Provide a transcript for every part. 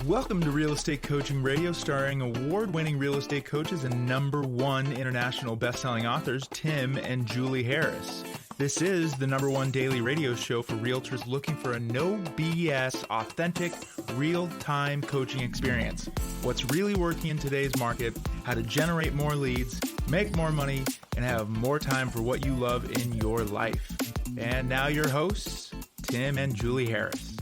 Welcome to Real Estate Coaching Radio, starring award-winning real estate coaches and #1 international best-selling authors, Tim and Julie Harris. This is the #1 daily radio show for realtors looking for a no BS, authentic, real-time coaching experience. What's really working in today's market, how to generate more leads, make more money, and have more time for what you love in your life. And now your hosts, Tim and Julie Harris.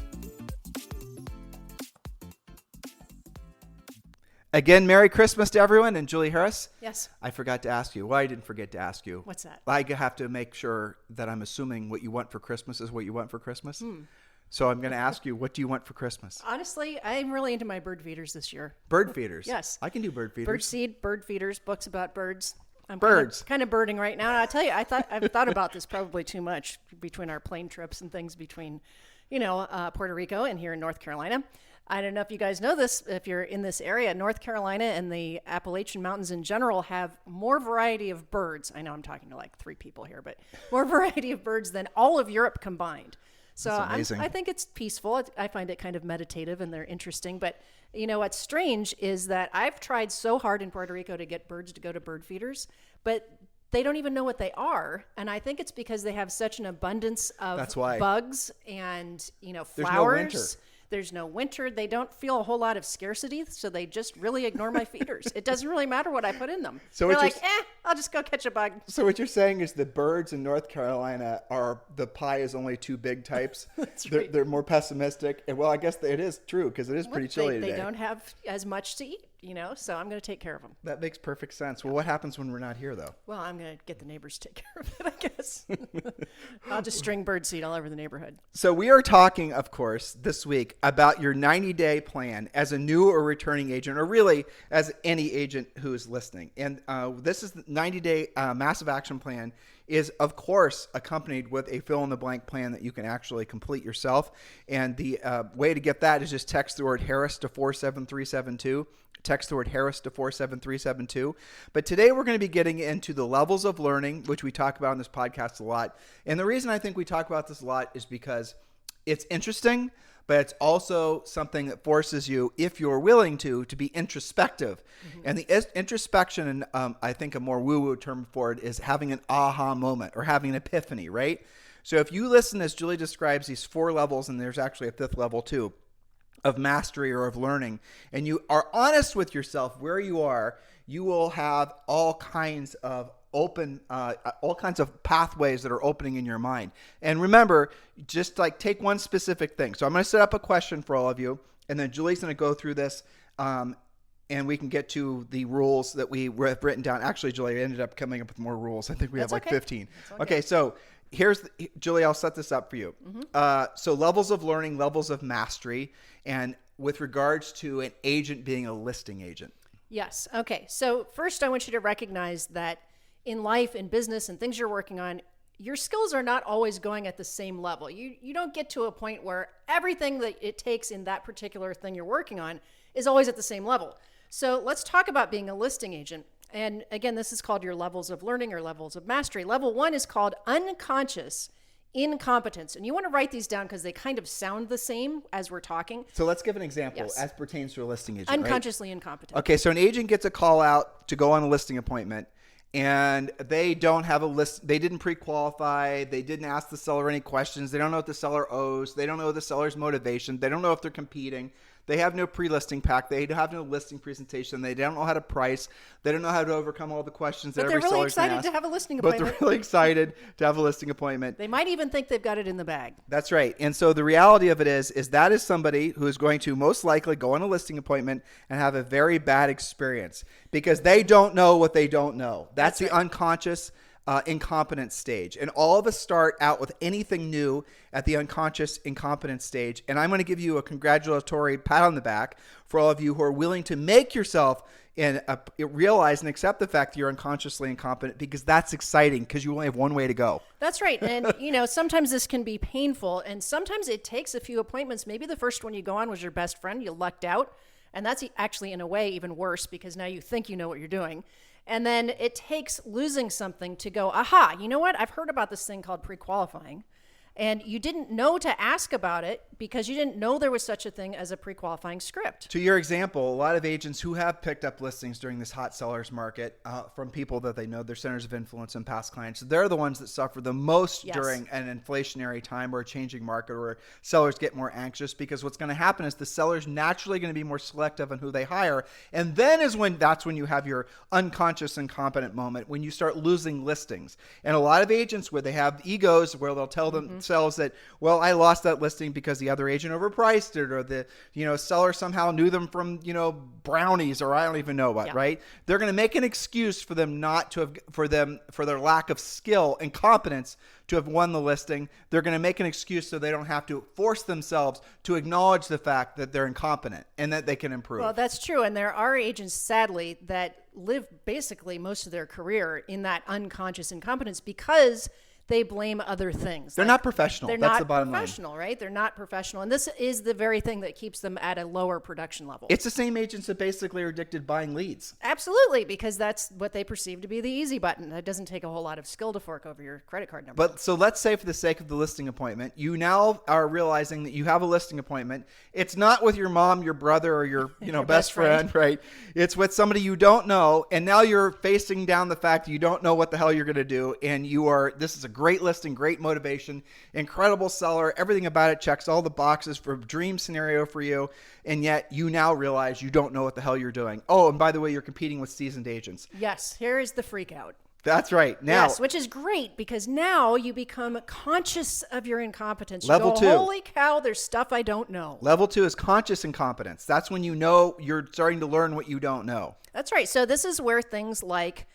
Again, Merry Christmas to everyone. And Julie Harris? Yes. I forgot to ask you. Well, I didn't forget to ask you. What's that? I have to make sure that I'm assuming what you want for Christmas is what you want for Christmas. So I'm going to ask you, what do you want for Christmas? Honestly, I'm really into my bird feeders this year. Bird feeders? Yes. I can do bird feeders. Bird seed, bird feeders, books about birds. I'm Birds. Kind of birding right now. And I'll tell you, I've thought about this probably too much between our plane trips and things between, Puerto Rico and here in North Carolina. I don't know if you guys know this, if you're in this area, North Carolina and the Appalachian Mountains in general have more variety of birds. I know I'm talking to like 3 people here, but more variety of birds than all of Europe combined. So I think it's peaceful. I find it kind of meditative and they're interesting. But what's strange is that I've tried so hard in Puerto Rico to get birds to go to bird feeders, but they don't even know what they are. And I think it's because they have such an abundance of bugs and, flowers. There's no winter. There's no winter. They don't feel a whole lot of scarcity, so they just really ignore my feeders. It doesn't really matter what I put in them. So they're like, I'll just go catch a bug. So what you're saying is the birds in North Carolina are the pie is only too big types. That's right. They're more pessimistic. And well, I guess it is true because it is pretty chilly today. They don't have as much to eat, so I'm going to take care of them. That makes perfect sense. Well, what happens when we're not here, though? Well, I'm going to get the neighbors to take care of it, I guess. I'll just string bird seed all over the neighborhood. So we are talking, of course, this week about your 90-day plan as a new or returning agent, or really as any agent who is listening. And this is the 90-day massive action plan is, of course, accompanied with a fill-in-the-blank plan that you can actually complete yourself. And the way to get that is just text the word Harris to 47372. Text the word Harris to 47372. But today we're going to be getting into the levels of learning, which we talk about in this podcast a lot. And the reason I think we talk about this a lot is because it's interesting, but it's also something that forces you, if you're willing to be introspective. Mm-hmm. And the introspection, and I think a more woo-woo term for it, is having an aha moment or having an epiphany, right? So if you listen as Julie describes these 4 levels, and there's actually a 5th level too, of mastery or of learning, and you are honest with yourself where you are, you will have all kinds of pathways that are opening in your mind. And remember, just like take one specific thing. So I'm going to set up a question for all of you, and then Julie's going to go through this, and we can get to the rules that we have written down. Actually, Julie ended up coming up with more rules. I think we have like 15. Okay, so Julie, I'll set this up for you. Mm-hmm. So levels of learning, levels of mastery, and with regards to an agent being a listing agent. Yes. Okay. So first I want you to recognize that in life, in business, and things you're working on, your skills are not always going at the same level. You don't get to a point where everything that it takes in that particular thing you're working on is always at the same level. So let's talk about being a listing agent. And again, this is called your levels of learning or levels of mastery. Level 1 is called unconscious incompetence. And you want to write these down because they kind of sound the same as we're talking. So let's give an example as pertains to a listing agent. Unconsciously incompetent. Okay, so an agent gets a call out to go on a listing appointment, and they don't have a list. They didn't pre-qualify. They didn't ask the seller any questions. They don't know what the seller owes. They don't know the seller's motivation. They don't know if they're competing. They have no pre-listing pack. They have no listing presentation. They don't know how to price. They don't know how to overcome all the questions that every seller's going to ask. But they're really excited to have a listing appointment. But they're really excited to have a listing appointment. They might even think they've got it in the bag. That's right. And so the reality of it is that is somebody who is going to most likely go on a listing appointment and have a very bad experience because they don't know what they don't know. That's the unconscious incompetence stage. And all of us start out with anything new at the unconscious incompetence stage. And I'm going to give you a congratulatory pat on the back for all of you who are willing to make yourself and realize and accept the fact that you're unconsciously incompetent, because that's exciting because you only have one way to go. That's right. And, sometimes this can be painful, and sometimes it takes a few appointments. Maybe the first one you go on was your best friend. You lucked out. And that's actually, in a way, even worse because now you think you know what you're doing. And then it takes losing something to go, aha, you know what? I've heard about this thing called pre-qualifying. And you didn't know to ask about it because you didn't know there was such a thing as a pre-qualifying script. To your example, a lot of agents who have picked up listings during this hot sellers market from people that they know, their centers of influence and past clients, they're the ones that suffer the most during an inflationary time or a changing market where sellers get more anxious, because what's going to happen is the seller's naturally going to be more selective on who they hire. And then that's when you have your unconscious incompetent moment, when you start losing listings. And a lot of agents where they have egos where they'll tell themselves that, well, I lost that listing because the other agent overpriced it, or the seller somehow knew them from brownies, or I don't even know what, right? They're going to make an excuse for them not to have, for their lack of skill and competence to have won the listing. They're going to make an excuse so they don't have to force themselves to acknowledge the fact that they're incompetent and that they can improve. Well, that's true. And there are agents, sadly, that live basically most of their career in that unconscious incompetence because they blame other things. They're not professional. That's the bottom line. They're not professional, right? They're not professional. And this is the very thing that keeps them at a lower production level. It's the same agents that basically are addicted to buying leads. Absolutely, because that's what they perceive to be the easy button. It doesn't take a whole lot of skill to fork over your credit card number. But so let's say, for the sake of the listing appointment, you now are realizing that you have a listing appointment. It's not with your mom, your brother, or your best friend, right? It's with somebody you don't know. And now you're facing down the fact that you don't know what the hell you're going to do. And this is a great listing, great motivation, incredible seller. Everything about it checks all the boxes for a dream scenario for you. And yet you now realize you don't know what the hell you're doing. Oh, and by the way, you're competing with seasoned agents. Yes, here is the freak out. That's right. Now, yes, which is great, because now you become conscious of your incompetence. Level 2. Holy cow, there's stuff I don't know. Level 2 is conscious incompetence. That's when you're starting to learn what you don't know. That's right. So this is where things like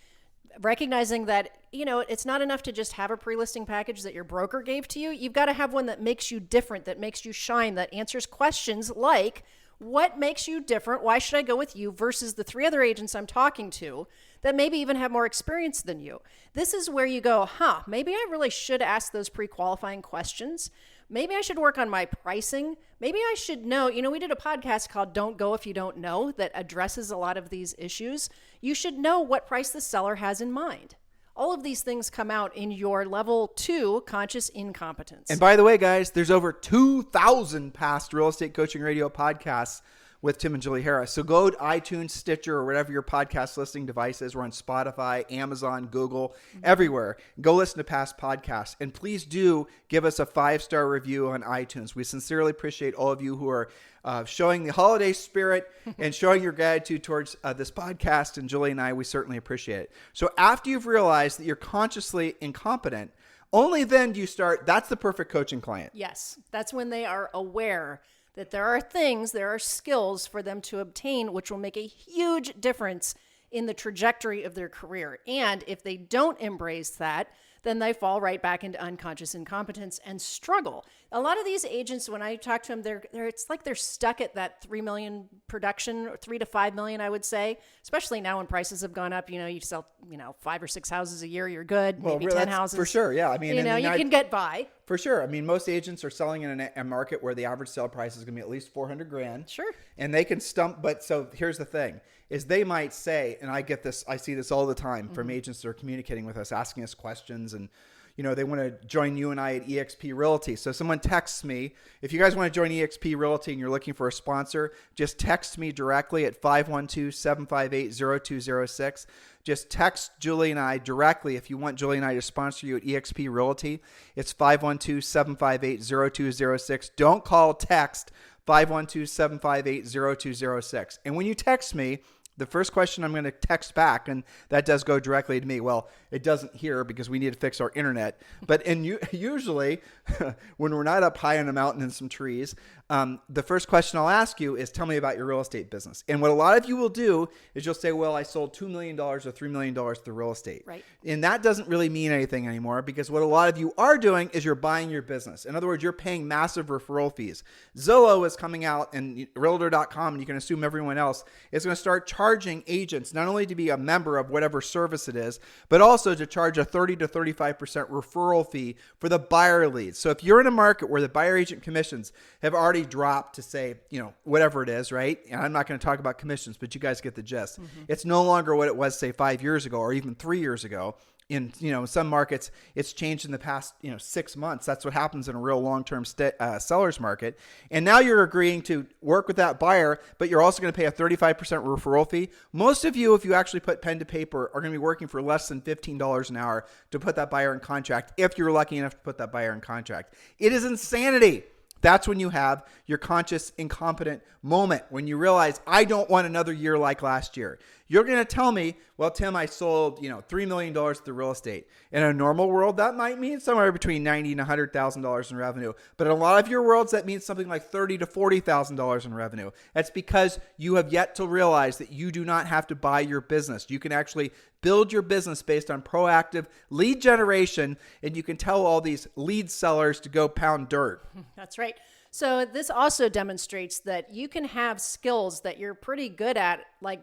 recognizing that, it's not enough to just have a pre-listing package that your broker gave to you. You've got to have one that makes you different, that makes you shine, that answers questions like, what makes you different? Why should I go with you versus the 3 other agents I'm talking to that maybe even have more experience than you? This is where you go, maybe I really should ask those pre-qualifying questions. Maybe I should work on my pricing. Maybe I should know, we did a podcast called Don't Go If You Don't Know that addresses a lot of these issues. You should know what price the seller has in mind. All of these things come out in your level 2 conscious incompetence. And by the way, guys, there's over 2,000 past Real Estate Coaching Radio podcasts with Tim and Julie Harris. So go to iTunes, Stitcher, or whatever your podcast listening device is. We're on Spotify, Amazon, Google, everywhere. Go listen to past podcasts. And please do give us a 5-star review on iTunes. We sincerely appreciate all of you who are showing the holiday spirit and showing your gratitude towards this podcast. And Julie and I, we certainly appreciate it. So after you've realized that you're consciously incompetent, only then do you start. That's the perfect coaching client. Yes, that's when they are aware that there are skills for them to obtain, which will make a huge difference in the trajectory of their career. And if they don't embrace that, then they fall right back into unconscious incompetence and struggle. A lot of these agents, when I talk to them, it's like they're stuck at that 3 million production, or 3 to 5 million, I would say, especially now when prices have gone up. You sell, 5 or 6 houses a year, you're good. Maybe 10 houses. For sure, yeah. I mean, you can get by. For sure. I mean, most agents are selling in a market where the average sale price is going to be at least $400,000. Sure. And they can stump. But so here's the thing, is they might say, and I see this all the time from agents that are communicating with us, asking us questions, and they want to join you and I at eXp Realty. So someone texts me, if you guys want to join eXp Realty and you're looking for a sponsor, just text me directly at 512-758-0206. Just text Julie and I directly if you want Julie and I to sponsor you at eXp Realty. It's 512-758-0206. Don't call, text 512-758-0206. And when you text me, the first question I'm going to text back, and that does go directly to me. Well, it doesn't here because we need to fix our internet. But usually, when we're not up high on a mountain in some trees, the first question I'll ask you is, tell me about your real estate business. And what a lot of you will do is you'll say, well, I sold $2 million or $3 million through real estate. Right. And that doesn't really mean anything anymore, because what a lot of you are doing is you're buying your business. In other words, you're paying massive referral fees. Zillow is coming out, and Realtor.com, and you can assume everyone else is going to start charging agents not only to be a member of whatever service it is, but also to charge a 30 to 35% referral fee for the buyer leads. So if you're in a market where the buyer agent commissions have already dropped to say, whatever it is, right? And I'm not going to talk about commissions, but you guys get the gist. It's no longer what it was, say, 5 years ago or even 3 years ago. in some markets, it's changed in the past 6 months. That's what happens in a real long-term seller's market. And now you're agreeing to work with that buyer, but you're also going to pay a 35% referral fee. Most of you, if you actually put pen to paper, are going to be working for less than $15 an hour to put that buyer in contract, if you're lucky enough to put that buyer in contract. It is insanity. That's when you have your conscious incompetent moment, when you realize, I don't want another year like last year. You're going to tell me, well, Tim, I sold, $3 million to the real estate. In a normal world, that might mean somewhere between $90,000 and $100,000 in revenue. But in a lot of your worlds, that means something like $30,000 to $40,000 in revenue. That's because you have yet to realize that you do not have to buy your business. You can actually build your business based on proactive lead generation, and you can tell all these lead sellers to go pound dirt. That's right. So this also demonstrates that you can have skills that you're pretty good at, like,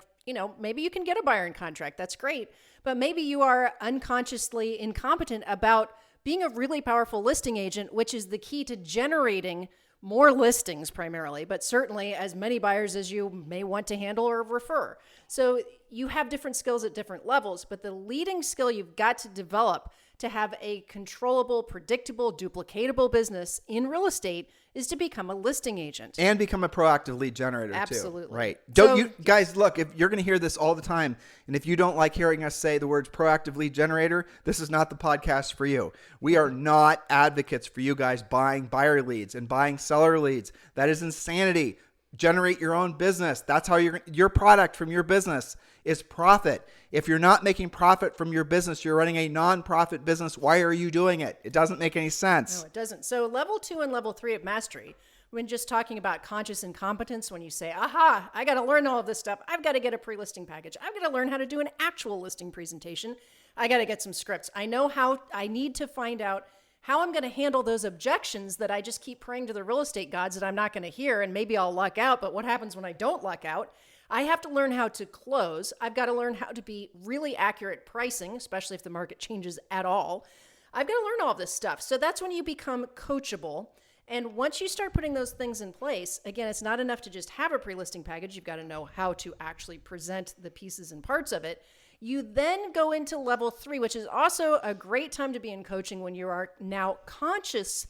maybe you can get a buyer in contract. That's great. But maybe you are unconsciously incompetent about being a really powerful listing agent, which is the key to generating more listings primarily, but certainly as many buyers as you may want to handle or refer. So you have different skills at different levels, but the leading skill you've got to develop to have a controllable, predictable, duplicatable business in real estate is to become a listing agent. And become a proactive lead generator too. Absolutely. Right. You guys, look, if you're going to hear this all the time, and if you don't like hearing us say the words proactive lead generator, this is not the podcast for you. We are not advocates for you guys buying buyer leads and buying seller leads. That is insanity. Generate your own business. That's how your product from your business is profit. If you're not making profit from your business, you're running a non-profit business. Why are you doing it? It doesn't make any sense. No, it doesn't. So level 2 and level 3 of mastery, when just talking about conscious incompetence, when you say, aha, I got to learn all of this stuff. I've got to get a pre-listing package. I've got to learn how to do an actual listing presentation. I got to get some scripts. I know how I need to find out how I'm going to handle those objections that I just keep praying to the real estate gods that I'm not going to hear, and maybe I'll luck out. But what happens when I don't luck out? I have to learn how to close. I've got to learn how to be really accurate pricing, especially if the market changes at all. I've got to learn all of this stuff. So that's when you become coachable. And once you start putting those things in place, again, it's not enough to just have a pre-listing package. You've got to know how to actually present the pieces and parts of it. You then go into level 3, which is also a great time to be in coaching when you are now conscious.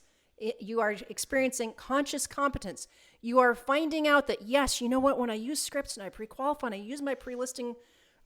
You are experiencing conscious competence. You are finding out that, yes, you know what, when I use scripts and I pre-qualify and I use my pre-listing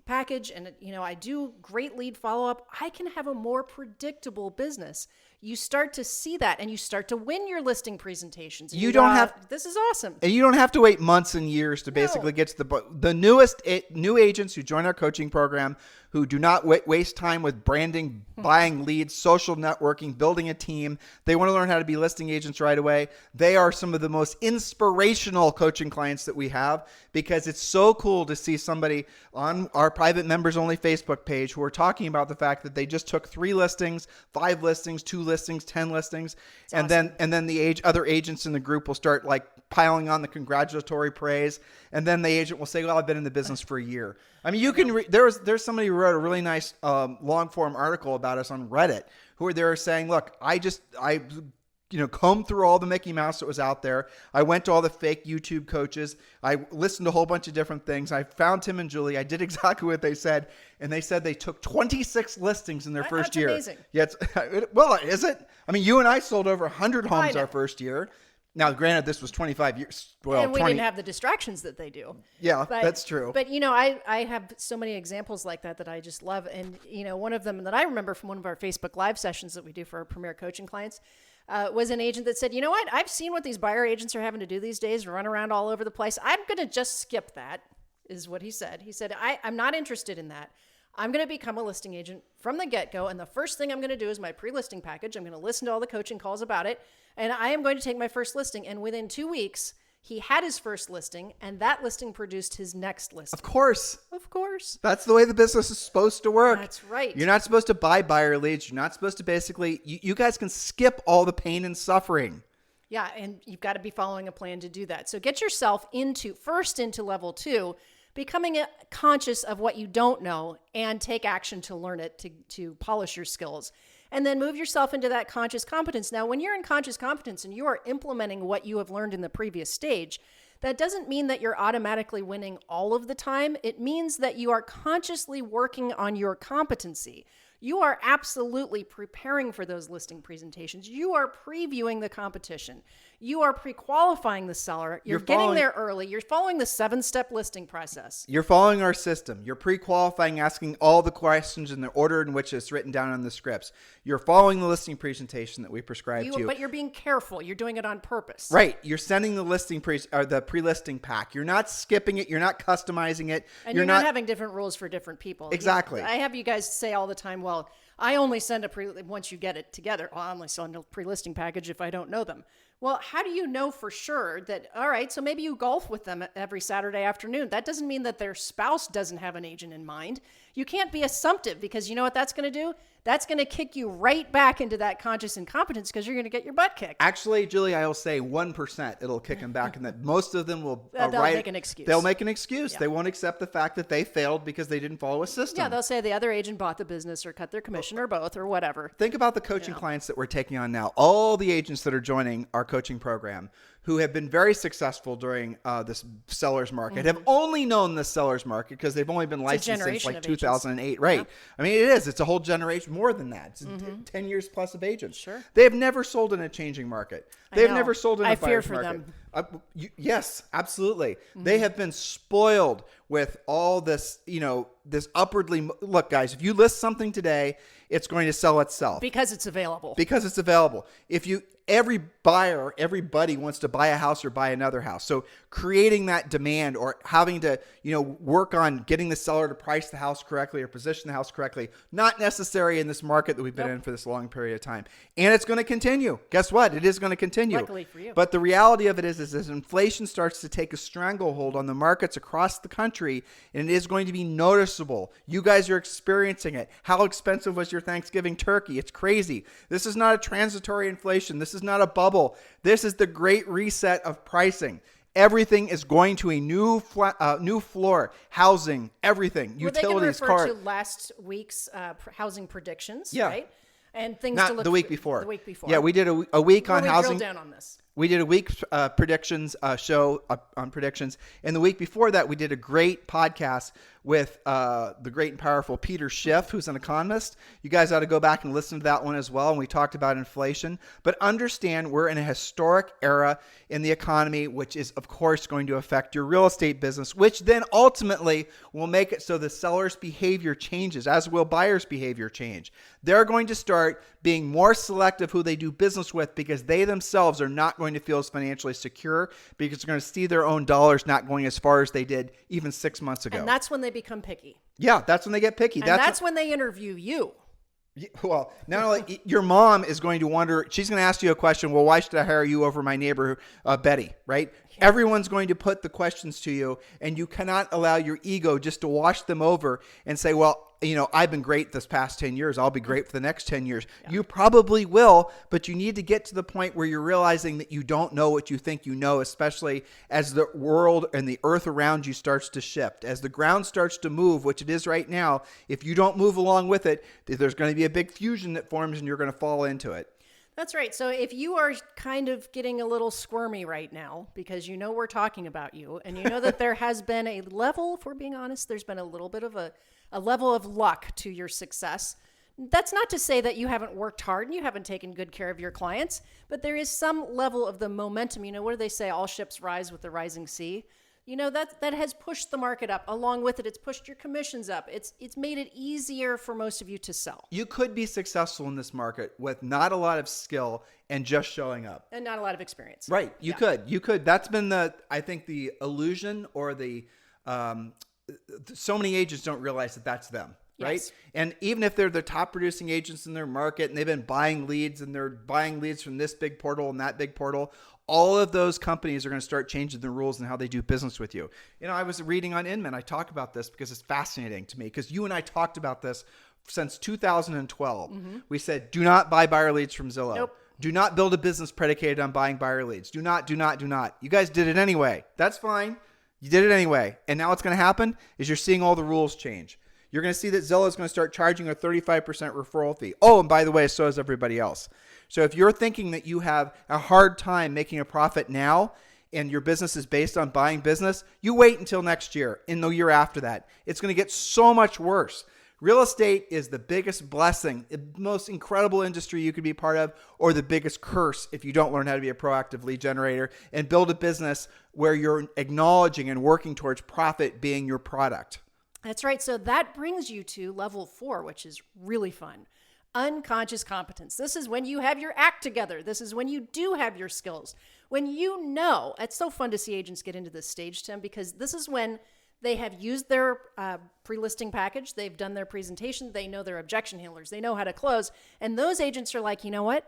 package and, I do great lead follow-up, I can have a more predictable business. You start to see that and you start to win your listing presentations. This is awesome. And you don't have to wait months and years to basically get to the newest new agents who join our coaching program, who do not waste time with branding, buying leads, social networking, building a team. They want to learn how to be listing agents right away. They are some of the most inspirational coaching clients that we have, because it's so cool to see somebody on our private members only Facebook page who are talking about the fact that they just took 3 listings, 5 listings, 2 listings, 10 listings. And awesome. then the other agents in the group will start like piling on the congratulatory praise. And then the agent will say, well, I've been in the business for a year. I mean, you can there's somebody who wrote a really nice long form article about us on Reddit, who are there saying, look, I combed through all the Mickey Mouse that was out there. I went to all the fake YouTube coaches. I listened to a whole bunch of different things. I found Tim and Julie. I did exactly what they said. And they said they took 26 listings in their first year. That's amazing. Yeah, well, is it? I mean, you and I sold over 100 homes our first year. Now, granted, this was 25 years. Well, and we didn't have the distractions that they do. Yeah, that's true. But, I have so many examples like that I just love. And, one of them that I remember from one of our Facebook Live sessions that we do for our Premier Coaching clients was an agent that said, you know what? I've seen what these buyer agents are having to do these days, run around all over the place. I'm going to just skip that, is what he said. He said, I'm not interested in that. I'm going to become a listing agent from the get-go. And the first thing I'm going to do is my pre-listing package. I'm going to listen to all the coaching calls about it. And I am going to take my first listing. And within 2 weeks, he had his first listing, and that listing produced his next listing. Of course. That's the way the business is supposed to work. That's right. You're not supposed to buy buyer leads. You're not supposed to basically, you guys can skip all the pain and suffering. Yeah, and you've got to be following a plan to do that. So get yourself into level 2, becoming conscious of what you don't know and take action to learn it, to polish your skills. And then move yourself into that conscious competence. Now, when you're in conscious competence and you are implementing what you have learned in the previous stage, that doesn't mean that you're automatically winning all of the time. It means that you are consciously working on your competency. You are absolutely preparing for those listing presentations. You are previewing the competition. You are pre-qualifying the seller. You're getting there early. You're following the 7-step listing process. You're following our system. You're pre-qualifying, asking all the questions in the order in which it's written down on the scripts. You're following the listing presentation that we prescribe to you. But you're being careful. You're doing it on purpose. Right. You're sending the the pre-listing pack. You're not skipping it. You're not customizing it. And you're not having different rules for different people. Exactly. I have you guys say all the time, well, I only send once you get it together, I only send a pre-listing package if I don't know them. Well, how do you know for sure that, all right, so maybe you golf with them every Saturday afternoon. That doesn't mean that their spouse doesn't have an agent in mind. You can't be assumptive, because you know what that's going to do? That's going to kick you right back into that conscious incompetence, because you're going to get your butt kicked. Actually, Julie, I'll say 1% it'll kick them back, and that most of them will they'll make an excuse. They'll make an excuse. Yeah. They won't accept the fact that they failed because they didn't follow a system. Yeah, they'll say the other agent bought the business or cut their commission or both or whatever. Think about the coaching clients that we're taking on now. All the agents that are joining our coaching program who have been very successful during this seller's market have only known the seller's market because they've only been licensed since like 2008. Right. Yeah. I mean, it is. It's a whole generation, more than that. It's 10 years plus of agents. Sure. They've never sold in a changing market. They've never sold in a buyer's market. I fear for them. Yes, absolutely. They have been spoiled with all this, this upwardly. Look, guys, if you list something today, it's going to sell itself. Because it's available. Everybody wants to buy a house or buy another house. So creating that demand or having to, work on getting the seller to price the house correctly or position the house correctly, not necessary in this market that we've been in for this long period of time. And it's going to continue. Guess what? It is going to continue. Luckily for you. But the reality of it is as inflation starts to take a stranglehold on the markets across the country, and it is going to be noticeable. You guys are experiencing it. How expensive was your Thanksgiving turkey? It's crazy. This is not a transitory inflation. This is not a bubble. This is the great reset of pricing. Everything is going to a new floor. Housing, everything, utilities, cars. They can refer to last week's housing predictions, right? And things not to look the week for, before. The week before. Yeah, we did a week on housing. We drilled down on this. We did a week predictions show on predictions. And the week before that, we did a great podcast with the great and powerful Peter Schiff, who's an economist. You guys ought to go back and listen to that one as well. And we talked about inflation. But understand we're in a historic era in the economy, which is, of course, going to affect your real estate business, which then ultimately will make it so the seller's behavior changes, as will buyer's behavior change. They're going to start being more selective who they do business with because they themselves are not going to feel as financially secure because they're going to see their own dollars not going as far as they did even 6 months ago. And that's when they become picky. Yeah, that's when they get picky. And that's when they interview you. Well, not only your mom is going to wonder, she's going to ask you a question. Well, why should I hire you over my neighbor, Betty? Right? Yeah. Everyone's going to put the questions to you, and you cannot allow your ego just to wash them over and say, well, I've been great this past 10 years. I'll be great for the next 10 years. Yeah. You probably will, but you need to get to the point where you're realizing that you don't know what you think you know, especially as the world and the earth around you starts to shift. As the ground starts to move, which it is right now, if you don't move along with it, there's going to be a big fusion that forms and you're going to fall into it. That's right. So if you are kind of getting a little squirmy right now because we're talking about you and that there has been a level, if we're being honest, there's been a little bit of a level of luck to your success. That's not to say that you haven't worked hard and you haven't taken good care of your clients, but there is some level of the momentum. What do they say? All ships rise with the rising sea. That has pushed the market up. Along with it, it's pushed your commissions up. It's made it easier for most of you to sell. You could be successful in this market with not a lot of skill and just showing up. And not a lot of experience. Right. You could. That's been I think the illusion or the so many agents don't realize that that's them. Right. Yes. And even if they're the top producing agents in their market and they've been buying leads and they're buying leads from this big portal and that big portal, all of those companies are going to start changing the rules and how they do business with you. I was reading on Inman. I talk about this because it's fascinating to me because you and I talked about this since 2012. Mm-hmm. We said, do not buy buyer leads from Zillow. Nope. Do not build a business predicated on buying buyer leads. Do not. You guys did it anyway. That's fine. You did it anyway. And now what's going to happen is you're seeing all the rules change. You're going to see that Zillow is going to start charging a 35% referral fee. Oh, and by the way, so is everybody else. So if you're thinking that you have a hard time making a profit now and your business is based on buying business, you wait until next year and the year after that. It's going to get so much worse. Real estate is the biggest blessing, the most incredible industry you could be part of, or the biggest curse if you don't learn how to be a proactive lead generator and build a business where you're acknowledging and working towards profit being your product. That's right. So that brings you to level 4, which is really fun. Unconscious competence. This is when you have your act together. This is when you do have your skills. When you know, it's so fun to see agents get into this stage, Tim, because this is when they have used their pre-listing package. They've done their presentation. They know their objection handlers. They know how to close. And those agents are like, you know what?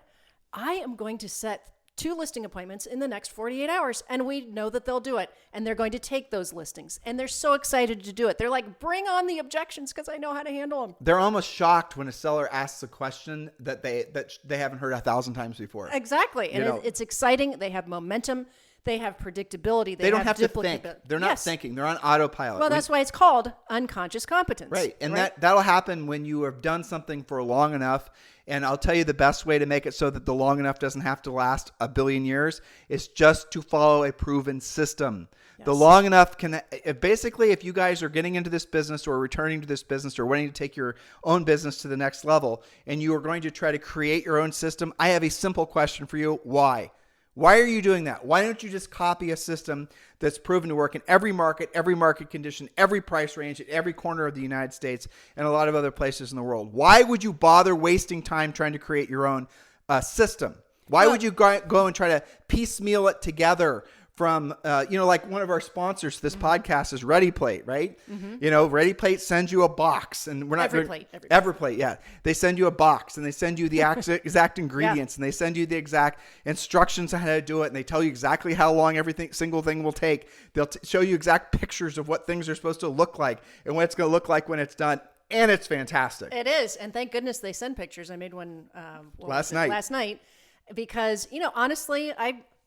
I am going to set 2 listing appointments in the next 48 hours. And we know that they'll do it. And they're going to take those listings. And they're so excited to do it. They're like, bring on the objections because I know how to handle them. They're almost shocked when a seller asks a question that they haven't heard 1,000 times before. Exactly. And it's exciting. They have momentum. They have predictability. They don't have to think. They're not thinking. They're on autopilot. Well, that's why it's called unconscious competence. Right. And that'll happen when you have done something for long enough. And I'll tell you the best way to make it so that the long enough doesn't have to last a billion years is just to follow a proven system. Yes. The long enough basically, if you guys are getting into this business or returning to this business or wanting to take your own business to the next level and you are going to try to create your own system, I have a simple question for you. Why? Why are you doing that? Why don't you just copy a system that's proven to work in every market condition, every price range, at every corner of the United States and a lot of other places in the world? Why would you bother wasting time trying to create your own system? Why would you go and try to piecemeal it together from, like one of our sponsors to this podcast is ReadyPlate, right? Mm-hmm. ReadyPlate sends you a box, and we're not EverPlate, yeah. They send you a box, and they send you the exact ingredients, and they send you the exact instructions on how to do it, and they tell you exactly how long single thing will take. They'll show you exact pictures of what things are supposed to look like and what it's going to look like when it's done. And it's fantastic. It is, and thank goodness they send pictures. I made one last night because honestly,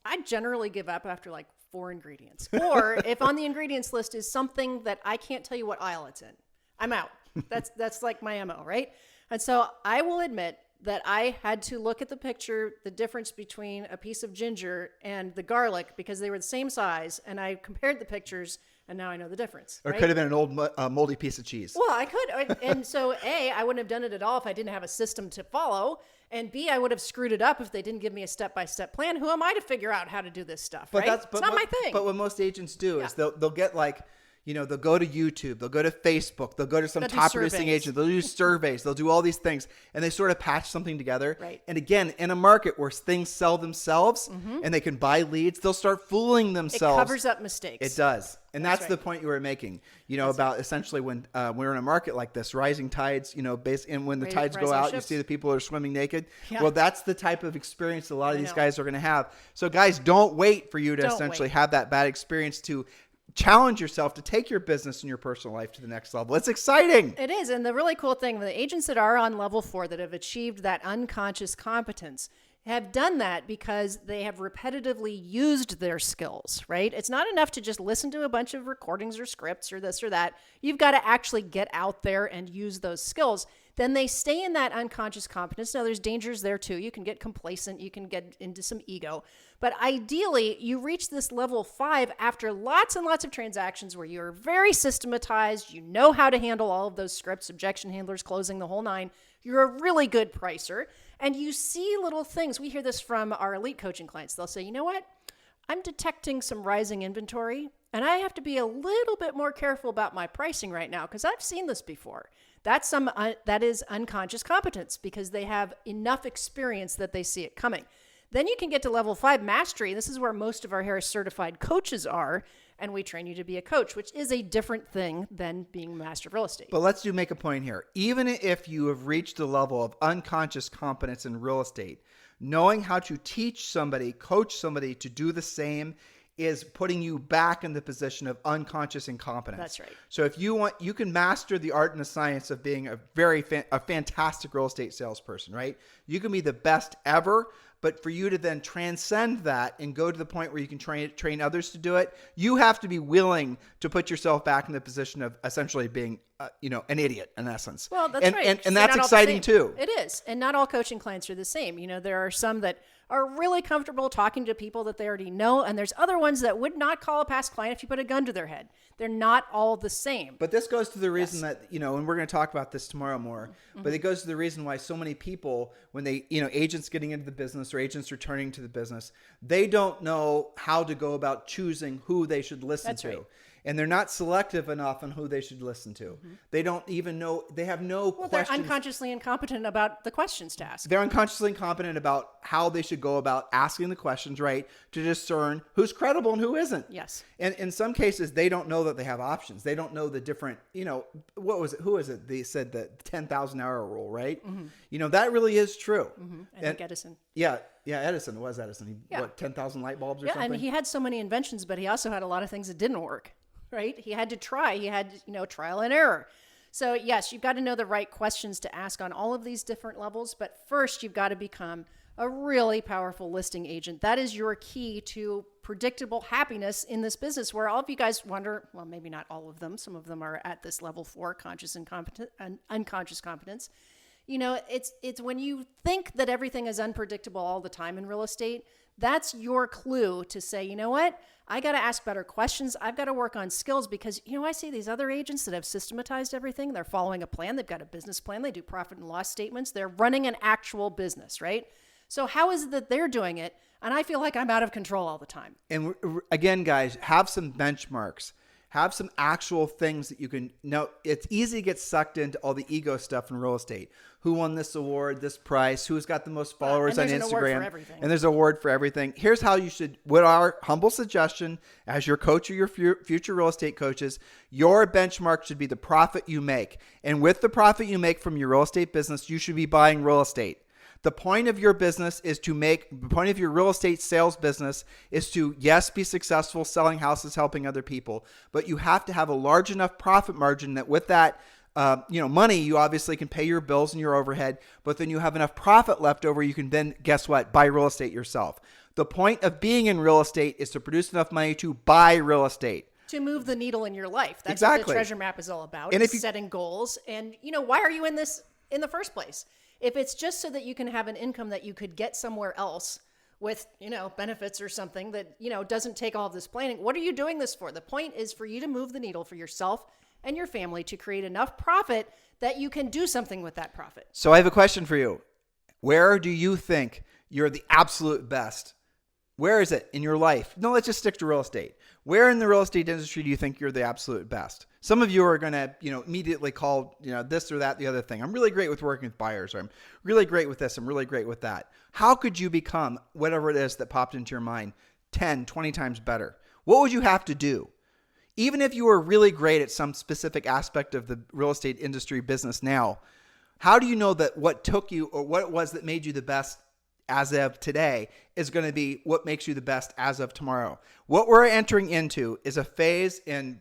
I generally give up after like 4 ingredients. Or if on the ingredients list is something that I can't tell you what aisle it's in, I'm out. That's like my MO, right? And so I will admit that I had to look at the picture, the difference between a piece of ginger and the garlic because they were the same size. And I compared the pictures and now I know the difference. Or it could have been an old moldy piece of cheese. Well, I could. And so A, I wouldn't have done it at all if I didn't have a system to follow. And B, I would have screwed it up if they didn't give me a step-by-step plan. Who am I to figure out how to do this stuff, right? It's not my thing. But what most agents do is they'll get they'll go to YouTube, they'll go to Facebook, they'll go to some top producing agent, they'll do surveys, they'll do all these things, and they sort of patch something together. Right. And again, in a market where things sell themselves and they can buy leads, they'll start fooling themselves. It covers up mistakes. It does. And that's the point you were making, about essentially when we're in a market like this, rising tides, and when the tides go out, you see the people are swimming naked. Yeah. Well, that's the type of experience a lot of these guys are going to have. So guys, don't wait for you to essentially have that bad experience to challenge yourself to take your business and your personal life to the next level. It's exciting. It is. And the really cool thing, the agents that are on level 4 that have achieved that unconscious competence have done that because they have repetitively used their skills, right? It's not enough to just listen to a bunch of recordings or scripts or this or that. You've got to actually get out there and use those skills. Then they stay in that unconscious competence. Now, there's dangers there too. You can get complacent. You can get into some ego. But ideally, you reach this level 5 after lots and lots of transactions where you're very systematized. You know how to handle all of those scripts, objection handlers, closing, the whole 9. You're a really good pricer. And you see little things. We hear this from our elite coaching clients. They'll say, you know what? I'm detecting some rising inventory, and I have to be a little bit more careful about my pricing right now because I've seen this before. That is unconscious competence because they have enough experience that they see it coming. Then you can get to level 5 mastery. This is where most of our Harris certified coaches are. And we train you to be a coach, which is a different thing than being a master of real estate. But let's make a point here. Even if you have reached the level of unconscious competence in real estate, knowing how to teach somebody, coach somebody to do the same is putting you back in the position of unconscious incompetence. That's right. So if you want, you can master the art and the science of being a fantastic real estate salesperson, right? You can be the best ever, but for you to then transcend that and go to the point where you can train others to do it, you have to be willing to put yourself back in the position of essentially being, an idiot in essence. Well, that's right. And that's exciting too. It is. And not all coaching clients are the same. There are some that are really comfortable talking to people that they already know. And there's other ones that would not call a past client if you put a gun to their head. They're not all the same. But this goes to the reason that, and we're going to talk about this tomorrow more, but it goes to the reason why so many people, when they, agents getting into the business or agents returning to the business, they don't know how to go about choosing who they should listen to. Right. And they're not selective enough on who they should listen to. They don't even know, they have no questions. They're unconsciously incompetent about the questions to ask. They're unconsciously incompetent about how they should go about asking the questions, right? To discern who's credible and who isn't. Yes. And in some cases, they don't know that they have options. They don't know the different, what was it? Who is it? They said the 10,000 hour rule, right? That really is true. I think Edison. Yeah, Edison. It was Edison. 10,000 light bulbs or something? Yeah, and he had so many inventions, but he also had a lot of things that didn't work. Right? He had to try. He had, trial and error. So yes, you've got to know the right questions to ask on all of these different levels. But first, you've got to become a really powerful listing agent. That is your key to predictable happiness in this business, where all of you guys wonder, well, maybe not all of them. Some of them are at this level 4, conscious and unconscious competence. It's when you think that everything is unpredictable all the time in real estate, that's your clue to say, you know what? I got to ask better questions. I've got to work on skills because, I see these other agents that have systematized everything. They're following a plan. They've got a business plan. They do profit and loss statements. They're running an actual business, right? So how is it that they're doing it? And I feel like I'm out of control all the time. And again, guys, have some benchmarks. Have some actual things that you can know. It's easy to get sucked into all the ego stuff in real estate. Who won this award, this price, who's got the most followers on Instagram. There's an award for everything. And there's an award for everything. Here's how you should, what our humble suggestion as your coach or your future real estate coaches, your benchmark should be the profit you make. And with the profit you make from your real estate business, you should be buying real estate. The point of your business is the point of your real estate sales business is to, yes, be successful selling houses, helping other people, but you have to have a large enough profit margin that with that, money, you obviously can pay your bills and your overhead, but then you have enough profit left over. You can then, guess what? Buy real estate yourself. The point of being in real estate is to produce enough money to buy real estate. To move the needle in your life. That's exactly what the treasure map is all about. And setting goals. And, why are you in this in the first place? If it's just so that you can have an income that you could get somewhere else with, benefits or something that, doesn't take all of this planning, what are you doing this for? The point is for you to move the needle for yourself and your family to create enough profit that you can do something with that profit. So I have a question for you. Where do you think you're the absolute best? Where is it in your life? No, let's just stick to real estate. Where in the real estate industry do you think you're the absolute best? Some of you are going to, immediately call, this or that, the other thing. I'm really great with working with buyers, or I'm really great with this. I'm really great with that. How could you become whatever it is that popped into your mind 10, 20 times better? What would you have to do? Even if you were really great at some specific aspect of the real estate industry business now, how do you know that what took you or what it was that made you the best as of today is going to be what makes you the best as of tomorrow? What we're entering into is a phase in,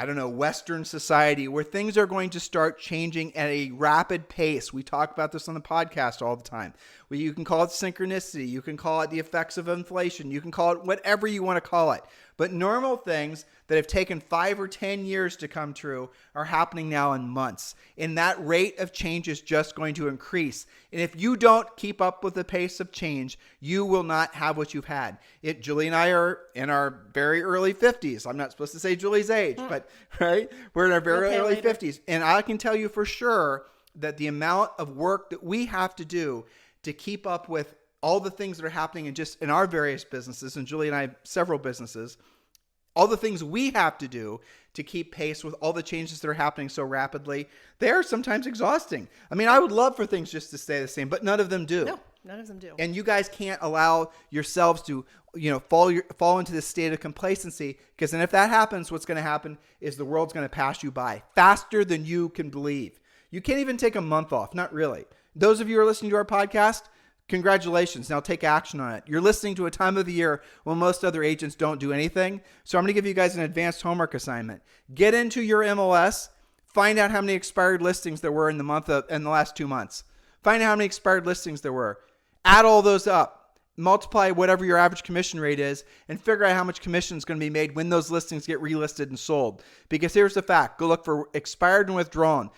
Western society where things are going to start changing at a rapid pace. We talk about this on the podcast all the time. Well, you can call it synchronicity. You can call it the effects of inflation. You can call it whatever you want to call it. But normal things that have taken 5 or 10 years to come true are happening now in months. And that rate of change is just going to increase. And if you don't keep up with the pace of change, you will not have what you've had. Julie and I are in our very early 50s. I'm not supposed to say Julie's age, but right? We're in our very early 50s. And I can tell you for sure that the amount of work that we have to do to keep up with all the things that are happening in our various businesses, and Julie and I have several businesses, all the things we have to do to keep pace with all the changes that are happening so rapidly, they are sometimes exhausting. I mean, I would love for things just to stay the same, but none of them do. No, none of them do. And you guys can't allow yourselves to, fall into this state of complacency, because then if that happens, what's going to happen is the world's going to pass you by faster than you can believe. You can't even take a month off. Not really. Those of you who are listening to our podcast, congratulations. Now take action on it. You're listening to a time of the year when most other agents don't do anything. So I'm going to give you guys an advanced homework assignment. Get into your MLS. Find out how many expired listings there were in the last 2 months. Find out how many expired listings there were. Add all those up. Multiply whatever your average commission rate is and figure out how much commission is going to be made when those listings get relisted and sold. Because here's the fact. Go look for expired and withdrawn.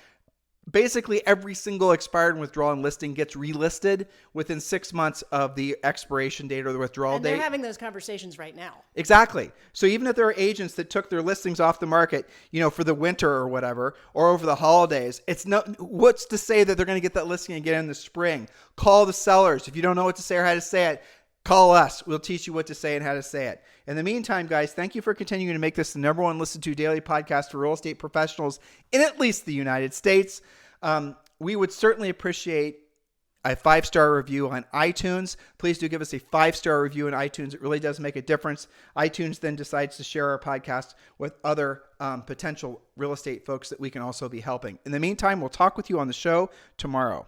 basically every single expired and withdrawn listing gets relisted within 6 months of the expiration date or the withdrawal And date. they're having those conversations right now. Exactly. So even if there are agents that took their listings off the market, for the winter or whatever, or over the holidays, what's to say that they're going to get that listing again in the spring? Call the sellers. If you don't know what to say or how to say it, call us. We'll teach you what to say and how to say it. In the meantime, guys, thank you for continuing to make this the number one listened to daily podcast for real estate professionals in at least the United States. We would certainly appreciate a 5-star review on iTunes. Please do give us a 5-star review on iTunes. It really does make a difference. iTunes then decides to share our podcast with other potential real estate folks that we can also be helping. In the meantime, we'll talk with you on the show tomorrow.